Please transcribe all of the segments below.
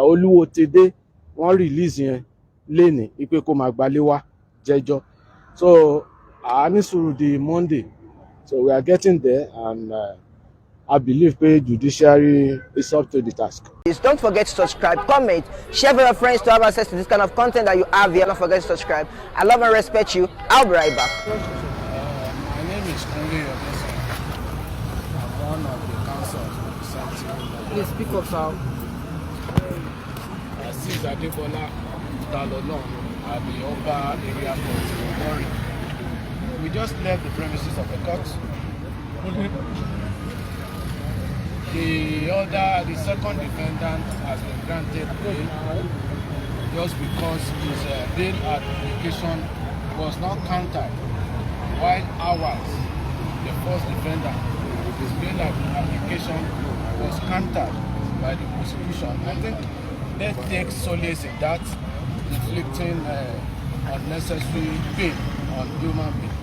OluwoTidé wọ́n release yẹn lénìí ipe kó máa gbalé wá jẹ́jọ́. So a ní sùúrù di Monday, so we are getting there, and I believe the judiciary is up to the task. Please don't forget to subscribe, comment, share with your friends to have access to this kind of content that you have here. Don't forget to subscribe. I love and respect you. I'll be right back. My name is Tani. I'm one of the councils representing. Please speak up, sir. Aziz Adebola Olohun at the Oba area court in Lori. We just left the premises of the court. The second defendant has been granted bail just because his bail application was not counted, while ours, the first defendant, his bail application was counted by the prosecution. I think let's take solace in that, inflicting unnecessary pain on human beings.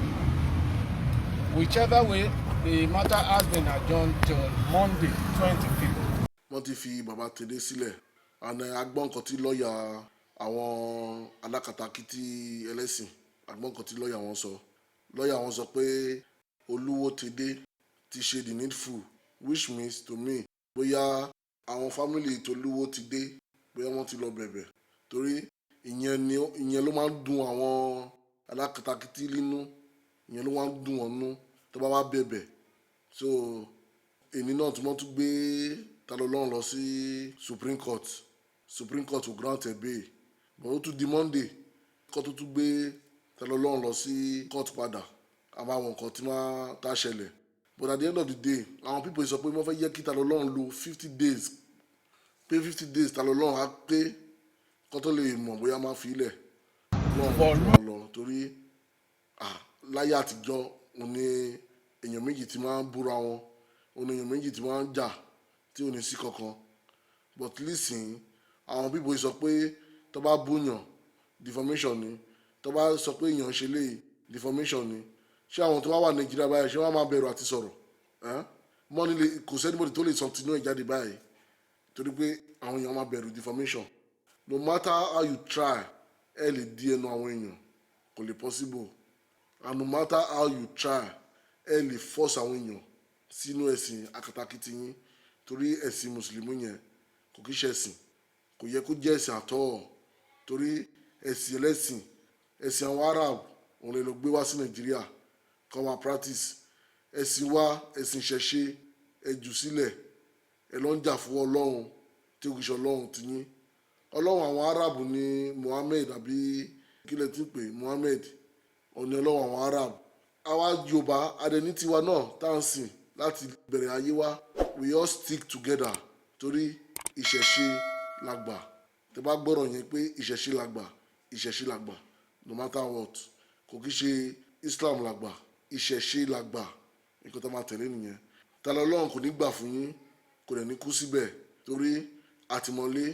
Whichever way, the matter has been adjourned till Monday, 25th. Wọ́n ti fi bàbá Tèdé sílẹ̀, àná agbọ́n kan tí lọ́ọ̀yà àwọn alákatakítí ẹlẹ́sìn, agbọ́n kan tí lọ́ọ̀yà wọn sọ. Lọ́ọ̀yà wọn sọ pé OluwoTidé ti ṣe the needful, which means to me bóyá àwọn family t'Oluwotidé bóyá wọ́n ti lọ bẹ̀bẹ̀, torí ìyẹn ló máa ń dùn àwọn alákatakítí nínú, ìyẹn ló máa ń dùn wọn nú tó bá wá bẹ̀bẹ̀. So èní náà tí wọ́n tún gbé Talọlọ́run lọ sí Supreme Court will grant a bail, but ó tún di Monday kó tó tún gbé Talọlọ́run lọ sí court padà, àmọ́ àwọn nǹkan tí máa tá ṣẹlẹ̀. But at the end of the day, àwọn people sọ pé wọ́n fẹ́ yẹ kí Talọlọ́run lo 50 days, pé 50 days Talọlọ́run á pé kó tó lè mọ̀ bóyá máa fi ilẹ̀ lọ, torí láyé àtijọ́ òun ni èèyàn méjì tí máa ń búra wọn, òun ni èèyàn méjì tí máa ń jà tí ò ní sí kankan. But listen, àwọn people sọ pé tó bá búyàn defamation ni, tó bá sọ pé èèyàn ṣe lè defamation ni. Ṣé àwọn tó wá wà Nàìjíríà báyìí ṣé wọ́n máa bẹ̀rù àti sọ̀rọ̀? Mọ́ni kò sẹ́nibọ̀dì tó lè sọ tinú ẹ̀ jáde báyìí torí pé àwọn èèyàn máa bẹ̀rù defamation. No matter how you try, ẹ lè di ẹnu àwọn èèyàn, kò lè possible. And no matter how you try, ẹ lè force àwọn èèyàn sínú ẹ̀sìn akatakítí yín, torí ẹ̀sìn mùsùlùmí yẹn kò kí ṣe ẹ̀sìn, kò yẹ kó jẹ́ ẹ̀sìn àtọ́, torí ẹ̀sìn ẹlẹ́sìn, ẹ̀sìn àwọn Arab òun lè lọ gbé wá sí Nàìjíríà kó máa practice. Ẹ̀sìn wa, ẹ̀sìn ìṣẹ̀ṣe, ẹ jù sílẹ̀, ẹ lọ ń jà fún Ọlọ́run tí kò ṣe Ọlọ́run ti yín. Ọlọ́run àwọn Arab ni Muhammad àbí kílẹ̀ tí ń pè Muhammad, ọ̀nà Ọlọ́run àwọn Arab. Àwa Yorùbá adẹni tiwa náà tá à ń sìn láti bẹ̀rẹ̀ ayé wa, we all stick together torí ìṣẹ̀ṣe làgbà. Tẹ́ bá gbọ́rọ̀ yẹn pé ìṣẹ̀ṣe làgbà, no matter what, kò kí ṣe Islam làgbà, ìṣẹ̀ṣe làgbà, nǹkan tó máa tẹ̀lé nìyẹn. Talọlọ́run kò ní gbà fún yín, kò dẹ̀ ní kú síbẹ̀, torí àtìmọ́lé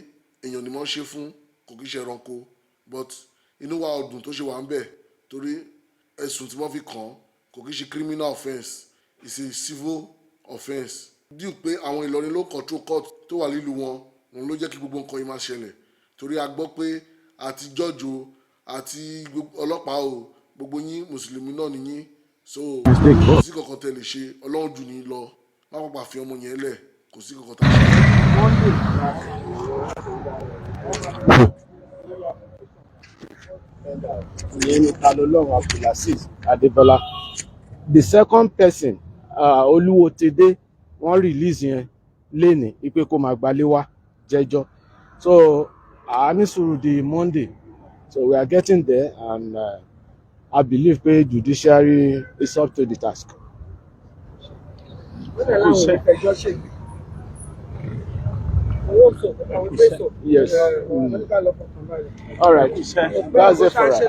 èèyàn ni wọ́n ṣe fún, kò kí ṣe ẹranko. But inú wa ọdún tó ṣe wà ń bẹ̀, torí ẹ̀sùn tí wọ́n fi kàn án kò kí ṣe criminal offence, it's a civil offence. Díù pé àwọn Ìlọrin ló control court tó wà nílùú wọn, òun ló jẹ́ kí gbogbo nǹkan yìí máa ṣẹlẹ̀, torí a gbọ́ pé àti judge o àti ọlọ́pàá o, gbogbo yín mùsùlùmí náà ni yín, so kò sí kankan tẹ́ lè ṣe, Ọlọ́run jù ní lọ, má pàpà fi ọmọ yẹn lẹ̀, kò sí kankan tá a ṣe. Adebola. The second person, OluwoTidé, wọ́n release yẹn lénìí ipe kó máa gbalé wá jẹ́jọ́. So a ní sùúrù di Monday, so we are getting there, and I believe the judiciary is up to the task. Yes. All right. That's it for us.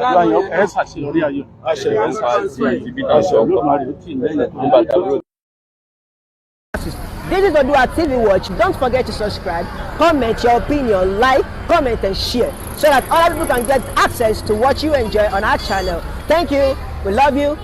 This is ODUA TV Watch. Don't forget to subscribe, comment your opinion, like, comment and share so that other people can get access to what you enjoy on our channel. Thank you. We love you.